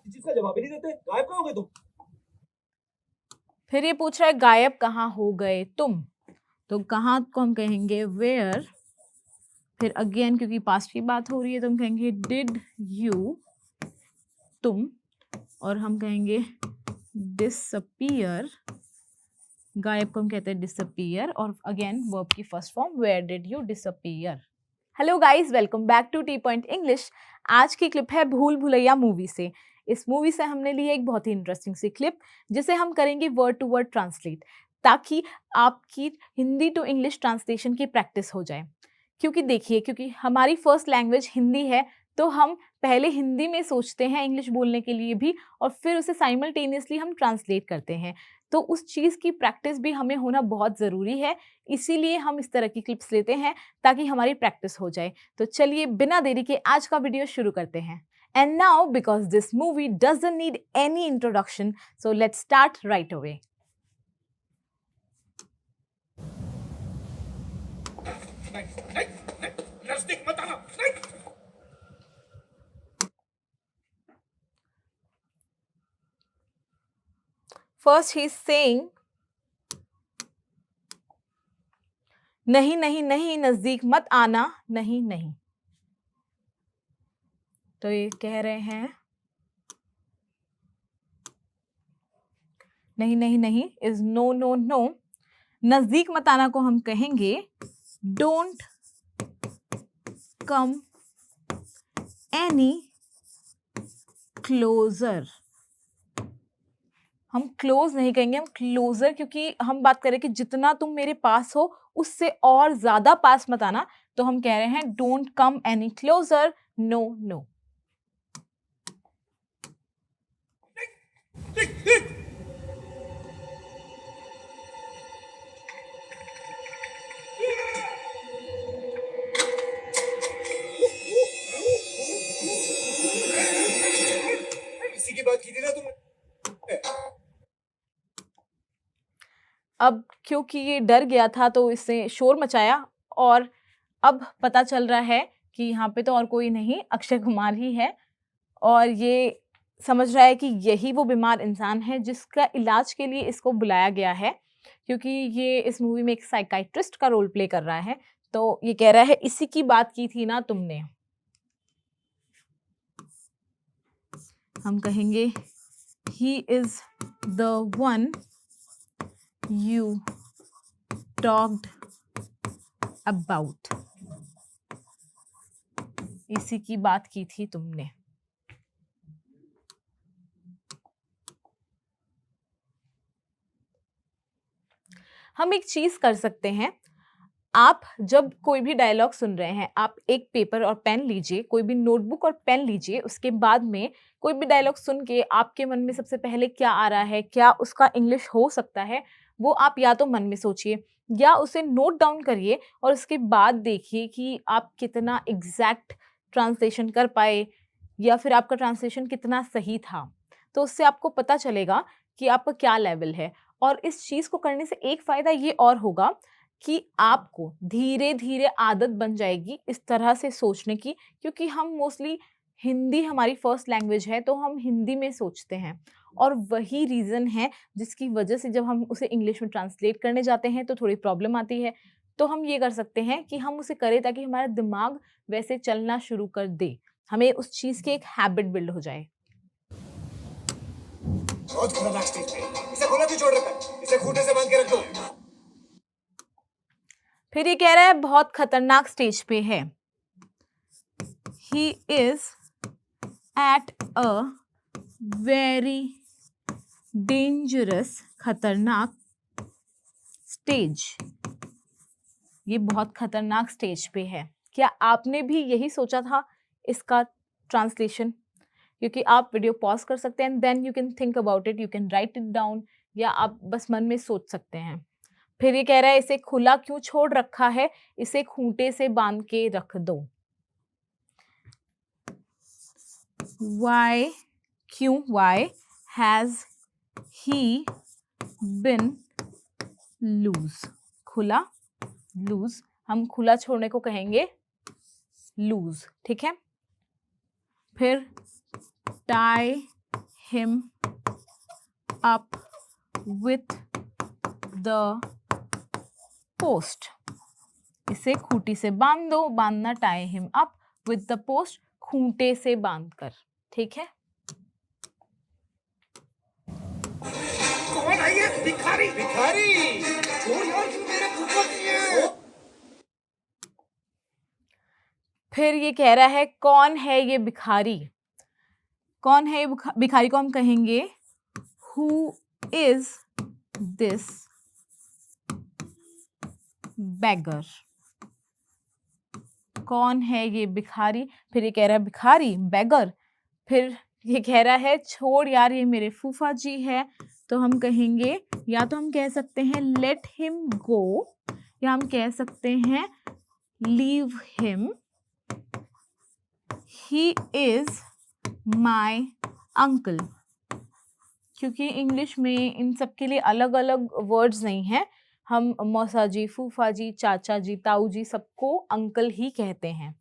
जिसका जवाब ही नहीं देते, गायब कहाँ हो गए तुम? फिर ये पूछ रहा है गायब कहाँ हो गए तुम, तो कहाँ को हम कहेंगे वेयर, फिर अगेन क्योंकि पास्ट की बात हो रही है तो हम कहेंगे डिड यू, तुम, और हम कहेंगे डिसअपीयर, गायब को हम कहते हैं डिसअपीयर, और अगेन वर्ब की first form where did you disappear. Hello guys, welcome back to T point English. आज की क्लिप है भूल भुलैया मूवी से। इस मूवी से हमने ली है एक बहुत ही इंटरेस्टिंग सी क्लिप जिसे हम करेंगे वर्ड टू वर्ड ट्रांसलेट, ताकि आपकी हिंदी टू इंग्लिश ट्रांसलेशन की प्रैक्टिस हो जाए। क्योंकि देखिए, क्योंकि हमारी फर्स्ट लैंग्वेज हिंदी है तो हम पहले हिंदी में सोचते हैं इंग्लिश बोलने के लिए भी, और फिर उसे साइमल्टेनियसली हम ट्रांसलेट करते हैं। तो उस चीज़ की प्रैक्टिस भी हमें होना बहुत ज़रूरी है, इसीलिए हम इस तरह की क्लिप्स लेते हैं ताकि हमारी प्रैक्टिस हो जाए। तो चलिए बिना देरी के आज का वीडियो शुरू करते हैं। And now because this movie doesn't need any introduction, so let's start right away. नजदीक मत आना, नहीं। फर्स्ट ही इज सेइंग नहीं नहीं नहीं, नजदीक मत आना, नहीं नहीं। तो ये कह रहे हैं नहीं नहीं नहीं इज नो नो नो। नजदीक मत आना को हम कहेंगे डोंट कम एनी क्लोजर। हम क्लोज नहीं कहेंगे, हम क्लोजर, क्योंकि हम बात करें कि जितना तुम मेरे पास हो उससे और ज्यादा पास मत आना, तो हम कह रहे हैं don't come any closer, no no. किसी की बात की थी ना तुमने? अब क्योंकि ये डर गया था तो इसने शोर मचाया, और अब पता चल रहा है कि यहाँ पे तो और कोई नहीं, अक्षय कुमार ही है, और ये समझ रहा है कि यही वो बीमार इंसान है जिसका इलाज के लिए इसको बुलाया गया है, क्योंकि ये इस मूवी में एक साइकाइट्रिस्ट का रोल प्ले कर रहा है। तो ये कह रहा है इसी की बात की थी ना तुमने। हम कहेंगे he is the one you talked about, इसी की बात की थी तुमने। हम एक चीज कर सकते हैं, आप जब कोई भी डायलॉग सुन रहे हैं, आप एक पेपर और पेन लीजिए, कोई भी नोटबुक और पेन लीजिए, उसके बाद में कोई भी डायलॉग सुन के आपके मन में सबसे पहले क्या आ रहा है, क्या उसका इंग्लिश हो सकता है, वो आप या तो मन में सोचिए या उसे नोट डाउन करिए, और उसके बाद देखिए कि आप कितना एग्जैक्ट ट्रांसलेशन कर पाए, या फिर आपका ट्रांसलेशन कितना सही था। तो उससे आपको पता चलेगा कि आपका क्या लेवल है। और इस चीज़ को करने से एक फ़ायदा ये और होगा कि आपको धीरे-धीरे आदत बन जाएगी इस तरह से सोचने की, क्योंकि हम मोस्टली, हिंदी हमारी फर्स्ट लैंग्वेज है तो हम हिंदी में सोचते हैं, और वही रीज़न है जिसकी वजह से जब हम उसे इंग्लिश में ट्रांसलेट करने जाते हैं तो थोड़ी प्रॉब्लम आती है। तो हम ये कर सकते हैं कि हम उसे करें ताकि हमारा दिमाग वैसे चलना शुरू कर दे, हमें उस चीज़ की एक हैबिट बिल्ड हो जाए। बहुत खतरनाक स्टेज पे इसे खोला क्यों छोड़ रखा है? इसे खूंटे से बांध के रख दो। फिर ये कह रहा है बहुत खतरनाक स्टेज पे है। He is at a very dangerous, खतरनाक स्टेज, ये बहुत खतरनाक स्टेज पे है। क्या आपने भी यही सोचा था इसका ट्रांसलेशन? क्योंकि आप वीडियो पॉज कर सकते हैं, then you can think about it, you can write it down, या आप बस मन में सोच सकते हैं। फिर ये कह रहा है इसे खुला क्यों छोड़ रखा है, इसे खूंटे से बांध के रख दो। Why, क्यों, why has he been loose? खुला, लूज, हम खुला छोड़ने को कहेंगे लूज, ठीक है। फिर tie him up with the post. इसे खूंटी से बांध दो, बांधना tie him up with the post, खूंटे से बांधकर, ठीक है। कौन है ये भिखारी? भिखारी छोड़ यार, क्यों मेरे फूफा की है? फिर ये कह रहा है कौन है ये भिखारी। कौन है ये भिखारी को हम कहेंगे Who is this beggar? कौन है ये भिखारी। फिर ये कह रहा है भिखारी बेगर। फिर ये कह रहा है छोड़ यार, ये मेरे फूफा जी है। तो हम कहेंगे, या तो हम कह सकते हैं लेट हिम गो, या हम कह सकते हैं leave him, he is my uncle. क्योंकि इंग्लिश में इन सब के लिए अलग अलग वर्ड्स नहीं हैं, हम मौसा जी, फूफा जी, चाचा जी, ताऊ जी सबको अंकल ही कहते हैं।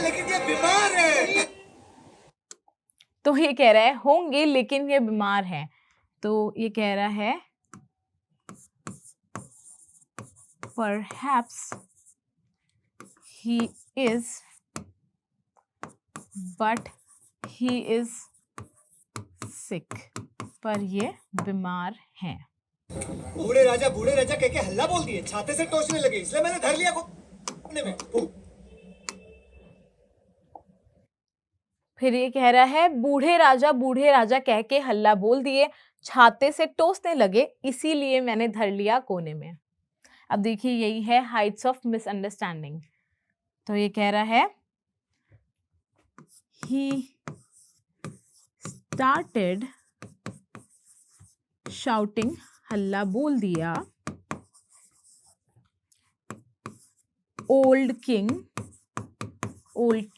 लेकिन ये बीमार है। तो ये कह रहा है होंगे लेकिन ये बीमार है। तो ये कह रहा है perhaps he is but he is sick, पर ये बीमार है। बूढ़े राजा कह के हल्ला बोल दिए, छाते से टोचने लगे, इसलिए मैंने धर लिया कोने में। फिर ये कह रहा है बूढ़े राजा कह के हल्ला बोल दिए, छाते से टोसने लगे, इसीलिए मैंने धर लिया कोने में। अब देखिए यही है हाइट्स ऑफ मिसअंडरस्टैंडिंग। तो ये कह रहा है he started shouting, हल्ला बोल दिया, old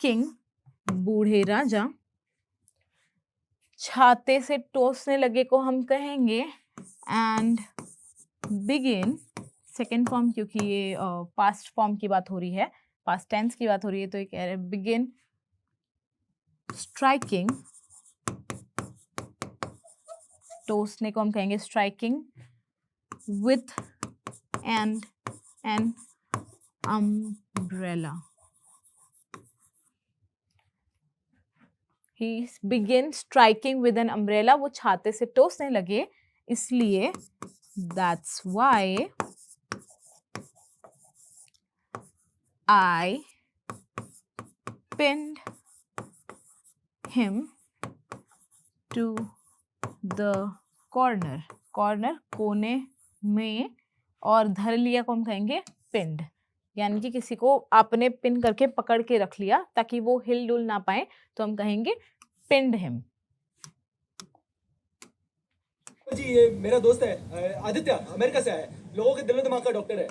king, बूढ़े राजा। छाते से टोसने लगे को हम कहेंगे एंड बिगिन, सेकेंड फॉर्म, क्योंकि ये पास्ट फॉर्म की बात हो रही है, पास्ट टेंस की बात हो रही है, तो ये कह रहे हैं बिगिन स्ट्राइकिंग, टोसने को हम कहेंगे striking, with and an umbrella. He began striking with an umbrella, वो छाते से टोसने लगे, इसलिए that's why I pinned him to the corner, कोने में, और धर लिया को हम कहेंगे pinned, यानी कि किसी को आपने पिन करके पकड़ के रख लिया ताकि वो हिल डुल ना पाए, तो हम कहेंगे pinned him। जी ये मेरा दोस्त है आदित्य, अमेरिका से आया है, लोगों के दिलो दिमाग का डॉक्टर है।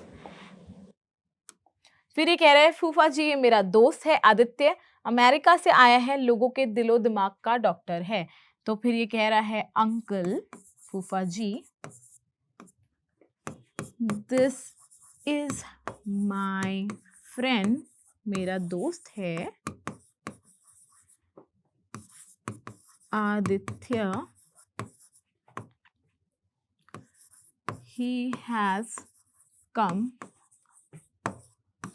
फिर ये कह रहा है फूफा जी ये मेरा दोस्त है आदित्य, अमेरिका से आया है, लोगों के दिलो दिमाग का डॉक्टर है। तो फिर ये कह रहा है अंकल, फूफा जी, दिस इज माई फ्रेंड, मेरा दोस्त है Aditya, he has come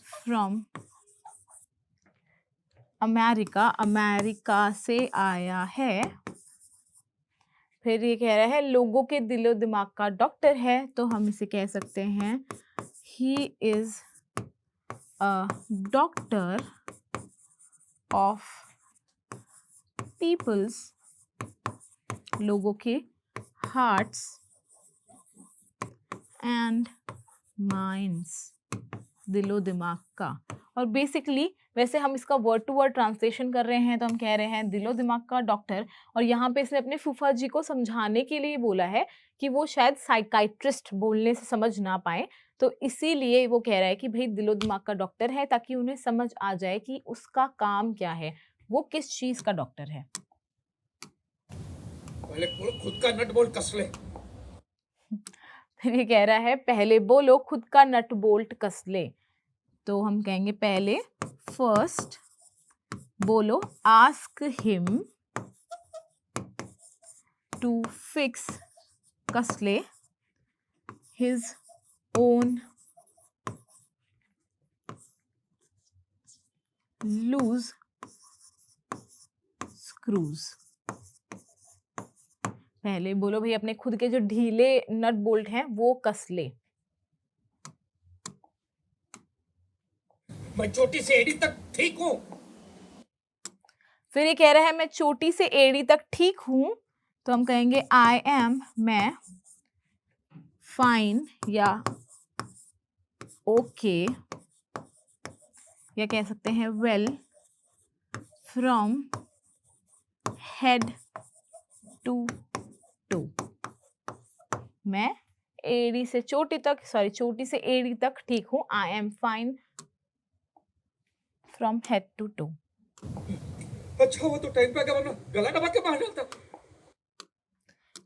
from America, America से आया है। फिर ये कह रहा है लोगों के दिलो दिमाग का डॉक्टर है, तो हम इसे कह सकते हैं he is a doctor of people's, लोगों के hearts and minds, दिलो दिमाग का। और बेसिकली वैसे हम इसका वर्ड टू वर्ड ट्रांसलेशन कर रहे हैं तो हम कह रहे हैं दिलो दिमाग का डॉक्टर, और यहाँ पे इसने अपने फूफा जी को समझाने के लिए बोला है कि वो शायद साइकाइट्रिस्ट बोलने से समझ ना पाए, तो इसीलिए वो कह रहा है कि भाई दिलो दिमाग का डॉक्टर है, ताकि उन्हें समझ आ जाए कि उसका काम क्या है, वो किस चीज का डॉक्टर है। पहले खुद का नट बोल्ट कस ले। फिर ये कह रहा है पहले बोलो खुद का नट बोल्ट कस ले, तो हम कहेंगे पहले फर्स्ट बोलो आस्क हिम टू फिक्स कसले हिज ओन लूज स्क्रूज। पहले बोलो भाई अपने खुद के जो ढीले नट बोल्ट हैं वो कस ले। मैं चोटी से एड़ी तक ठीक हूँ। फिर ये कह रहा है मैं चोटी से एड़ी तक ठीक हूं, तो हम कहेंगे आई एम, मैं, फाइन या ओके, या कह सकते हैं well, from head to toe. मैं एड़ी से चोटी तक, सॉरी चोटी से एड़ी तक ठीक हूं। I am fine from head to toe. अच्छा हुआ तो टाइम पे आ गया, वरना गला दबा के मार डालता।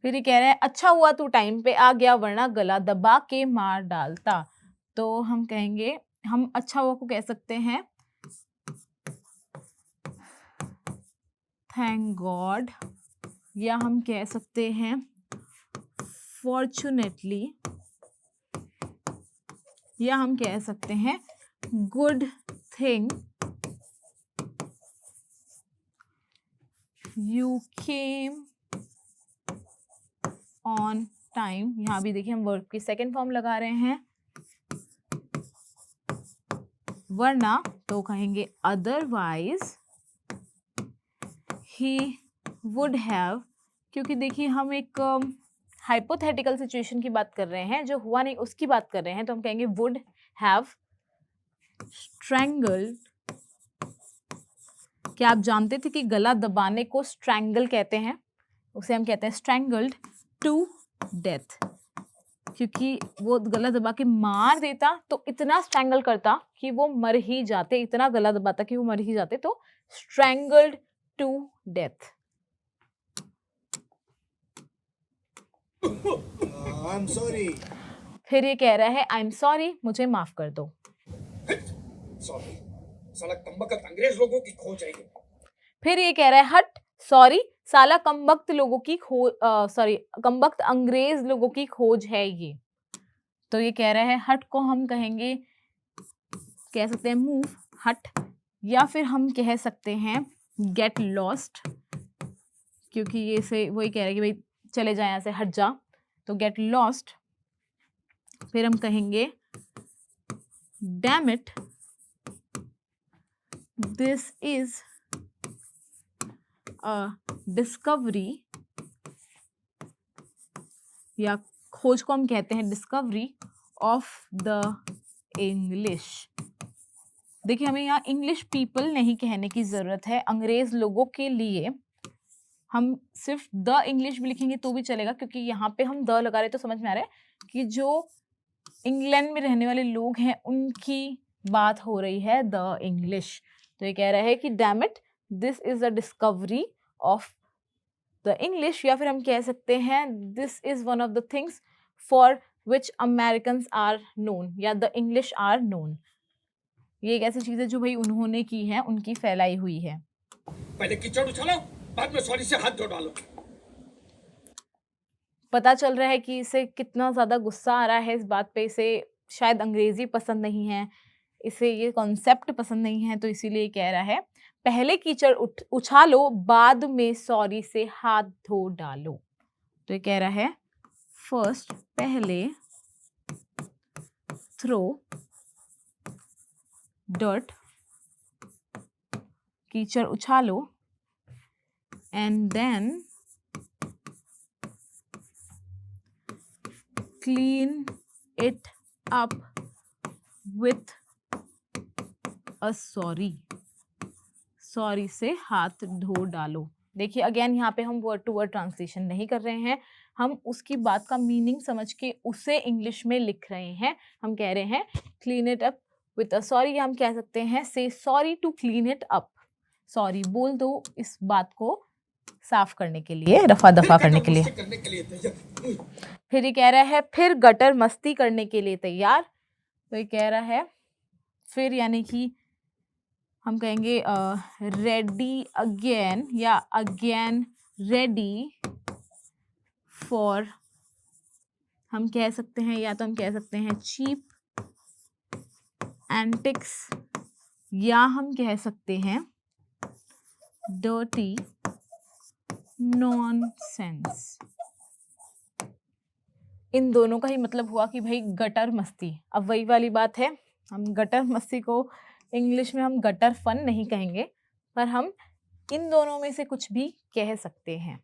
फिर ये कह रहे हैं अच्छा हुआ तू टाइम पे आ गया वरना गला दबा के मार डालता। तो हम कहेंगे, हम अच्छा हुआ को कह सकते हैं थैंक गॉड, या हम कह सकते हैं फॉर्चुनेटली, या हम कह सकते हैं good thing you came on time. यहाँ भी देखिए हम वर्ब की सेकेंड फॉर्म लगा रहे हैं, वरना तो कहेंगे अदरवाइज ही वुड हैव, क्योंकि देखिए हम एक हाइपोथेटिकल सिचुएशन की बात कर रहे हैं, जो हुआ नहीं उसकी बात कर रहे हैं, तो हम कहेंगे वुड हैव स्ट्रैंगल्ड। क्या आप जानते थे कि गला दबाने को स्ट्रैंगल कहते हैं? उसे हम कहते हैं स्ट्रैंगल्ड टू डेथ, क्योंकि वो गला दबा के मार देता तो इतना स्ट्रैंगल करता कि वो मर ही जाते, इतना गला दबाता कि वो मर ही जाते, तो strangled to death. I am sorry. फिर ये कह रहा है आई एम सॉरी, मुझे माफ कर दो। सॉरी, साला कमबख्त अंग्रेज लोगों की खोज है ये। फिर ये कह रहा है हट सॉरी, साला कमबख्त लोगों की खोज, सॉरी कमबख्त अंग्रेज लोगों की खोज है ये। तो ये कह रहा है हट को हम कहेंगे, कह सकते हैं मूव, हट, या फिर हम कह सकते हैं गेट लॉस्ट, क्योंकि ये से वही कह रहा है कि भाई चले जाए यहाँ से, हट जा, तो गेट लॉस्ट। फिर हम कहेंगे dam it, this is a discovery, या खोज को हम कहते हैं डिस्कवरी ऑफ द इंग्लिश। देखिए हमें यहाँ इंग्लिश पीपल नहीं कहने की जरूरत है, अंग्रेज लोगों के लिए हम सिर्फ द इंग्लिश भी लिखेंगे तो भी चलेगा, क्योंकि यहाँ पे हम द लगा रहे तो समझ में आ रहा है कि जो इंग्लैंड में रहने वाले लोग हैं उनकी बात हो रही है, द इंग्लिश। तो ये कह रहा है कि damn it, this is a discovery of the English, या फिर हम कह सकते हैं this is one of the things for which Americans are known, या द इंग्लिश आर नोन। ये एक ऐसी चीज है जो भाई उन्होंने की है, उनकी फैलाई हुई है। पहले कीचड़ उछालो, बाद में सॉरी से हाथ धो डालो। पता चल रहा है कि इसे कितना ज्यादा गुस्सा आ रहा है इस बात पे, इसे शायद अंग्रेजी पसंद नहीं है, इसे ये कॉन्सेप्ट पसंद नहीं है, तो इसीलिए कह रहा है पहले कीचड़ उछालो, बाद में सॉरी से हाथ धो डालो। तो ये कह रहा है फर्स्ट, पहले थ्रो डर्ट, कीचड़ उछालो, and then clean it up with a sorry, sorry से हाथ धो डालो। देखिए अगेन यहाँ पे हम वर्ड टू वर्ड ट्रांसलेशन नहीं कर रहे हैं, हम उसकी बात का मीनिंग समझ के उसे इंग्लिश में लिख रहे हैं। हम कह रहे हैं clean it up with a sorry, या हम कह सकते हैं say sorry to clean it up, sorry बोल दो इस बात को साफ करने के लिए, रफा दफा करने के लिए। फिर ये कह रहा है फिर गटर मस्ती करने के लिए तैयार। तो ये कह रहा है फिर यानी कि हम कहेंगे रेडी अगेन या अगेन रेडी फॉर, हम कह सकते हैं या तो हम कह सकते हैं चीप एंटिक्स, या हम कह सकते हैं डर्टी नॉनसेंस। इन दोनों का ही मतलब हुआ कि भाई गटर मस्ती। अब वही वाली बात है, हम गटर मस्ती को इंग्लिश में हम गटर फन नहीं कहेंगे, पर हम इन दोनों में से कुछ भी कह सकते हैं।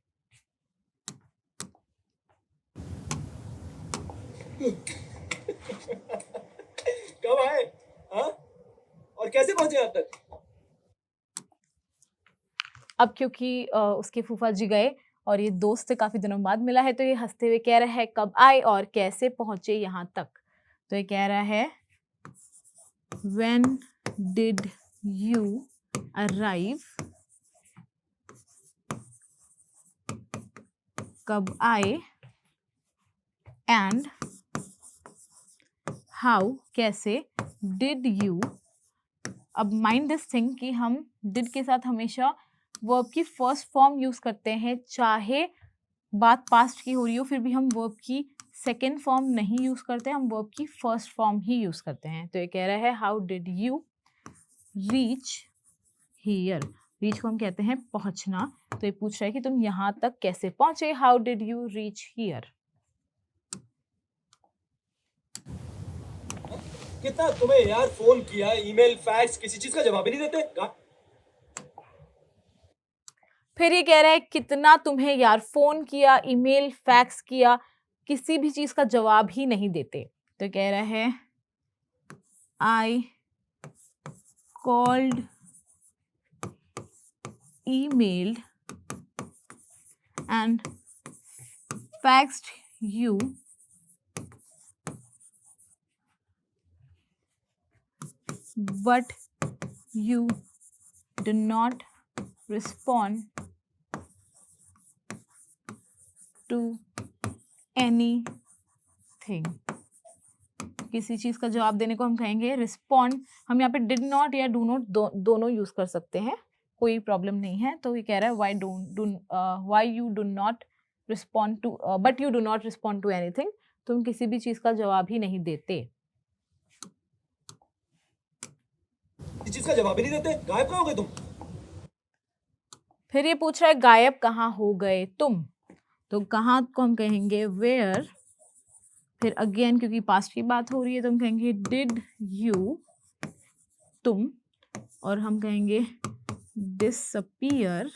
कब आए? हाँ? और कैसे पहुंचे यहाँ तक? अब क्योंकि उसके फूफा जी गए और ये दोस्त से काफी दिनों बाद मिला है, तो ये हंसते हुए कह रहा है कब आए और कैसे पहुंचे यहाँ तक। तो ये कह रहा है When did you arrive? कब आए? And how कैसे? Did you? अब माइंड दिस थिंग कि हम did के साथ हमेशा वर्ब की फर्स्ट फॉर्म यूज करते हैं, चाहे बात पास्ट की हो रही हो फिर भी हम वर्ब की सेकेंड फॉर्म नहीं यूज करते, हम वर्ब की फर्स्ट फॉर्म ही यूज करते हैं। तो ये कह रहा है how did you reach here. Reach को हम कहते हैं पहुंचना, तो ये पूछ रहा है कि तुम यहाँ तक कैसे पहुंचे, how did you reach here. कितना तुम्हें यार फोन किया, ईमेल, फैक्स, किसी चीज का जवाब ही नहीं देते। फिर ये कह रहा है कितना तुम्हें यार फोन किया, ईमेल, फैक्स किया, किसी भी चीज का जवाब ही नहीं देते। तो कह रहा है I called, emailed and faxed you but you do not respond to anything। किसी चीज का जवाब देने को हम कहेंगे रिस्पॉन्ड। हम यहाँ पे डिड नॉट या डू नॉट दोनों यूज कर सकते हैं, कोई प्रॉब्लम नहीं है। तो ये कह रहा है why you do not respond to, but you do not respond to anything, तुम किसी भी चीज का जवाब ही नहीं देते। इस चीज का जवाब ही नहीं देते, गायब कहाँ हो गए तुम? फिर ये पूछ रहा है गायब कहाँ हो गए तुम। तो कहाँ को हम कहेंगे वेयर, फिर अगेन क्योंकि पास्ट की बात हो रही है तो हम कहेंगे डिड यू तुम, और हम कहेंगे डिसअपीयर,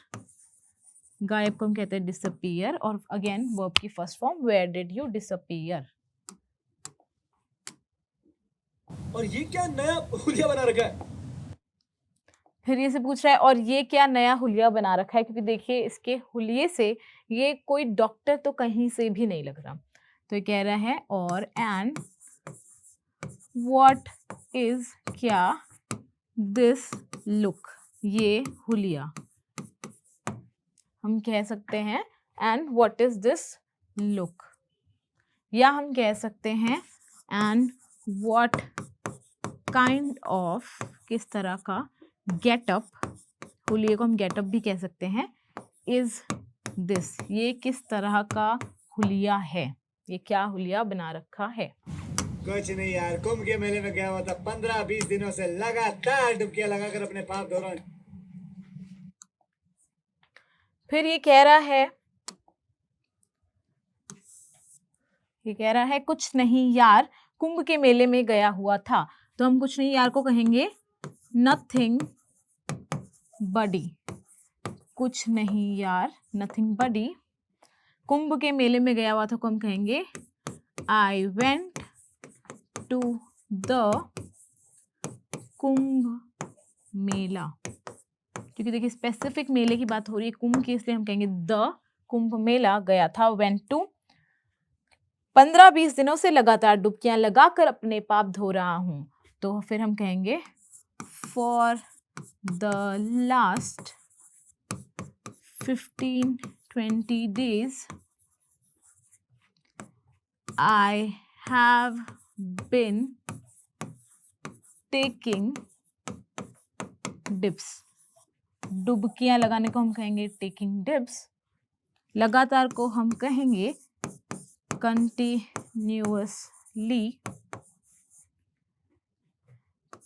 गायब को हम कहते हैं डिसअपीयर, और अगेन वर्ब की first form where did you disappear. और ये क्या नया हुलिया बना रखा है? फिर ये से पूछ रहा है और ये क्या नया हुलिया बना रखा है, क्योंकि देखिए इसके हुलिये से ये कोई डॉक्टर तो कहीं से भी नहीं लग रहा। तो ये कह रहा है और एंड व्हाट इज क्या दिस लुक, ये हुलिया। हम कह सकते हैं and what is this look, या हम कह सकते हैं एंड व्हाट काइंड ऑफ, किस तरह का गेटअप, हुलिये को हम गेटअप भी कह सकते हैं, इज दिस, ये किस तरह का हुलिया है, ये क्या हुलिया बना रखा है। कुछ नहीं यार, कुंभ के मेले में गया हुआ था, 15-20 दिनों से लगातार डुबकियां लगाकर अपने पाप धो रहा हूं। फिर ये कह रहा है कुछ नहीं यार कुंभ के मेले में गया हुआ था। तो हम कुछ नहीं यार को कहेंगे नथिंग बडी, कुछ नहीं यार नथिंग बडी। कुंभ के मेले में गया हुआ था को हम कहेंगे I went to the Kumbh Mela, क्योंकि देखिए स्पेसिफिक मेले की बात हो रही है कुंभ की, इसलिए हम कहेंगे द कुंभ मेला गया था, वेंट टू। 15-20 दिनों से लगातार डुबकियां लगाकर अपने पाप धो रहा हूं, तो फिर हम कहेंगे for the last 15-20 days I have been taking dips, डुबकियां लगाने को हम कहेंगे टेकिंग डिप्स, लगातार को हम कहेंगे continuously,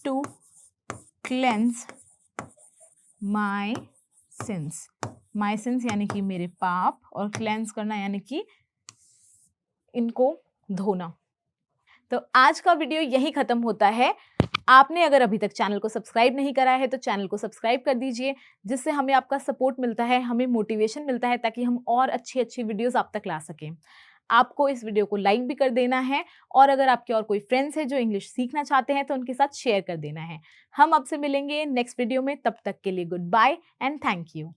to cleanse my sins, my sins यानी कि मेरे पाप, और क्लेंस करना यानी कि इनको धोना। तो आज का वीडियो यही खत्म होता है। आपने अगर अभी तक चैनल को सब्सक्राइब नहीं करा है तो चैनल को सब्सक्राइब कर दीजिए, जिससे हमें आपका सपोर्ट मिलता है, हमें मोटिवेशन मिलता है, ताकि हम और अच्छी अच्छी वीडियोस आप तक ला सकें। आपको इस वीडियो को लाइक भी कर देना है, और अगर आपके और कोई फ्रेंड्स हैं जो इंग्लिश सीखना चाहते हैं तो उनके साथ शेयर कर देना है। हम आपसे मिलेंगे नेक्स्ट वीडियो में, तब तक के लिए good bye and thank you.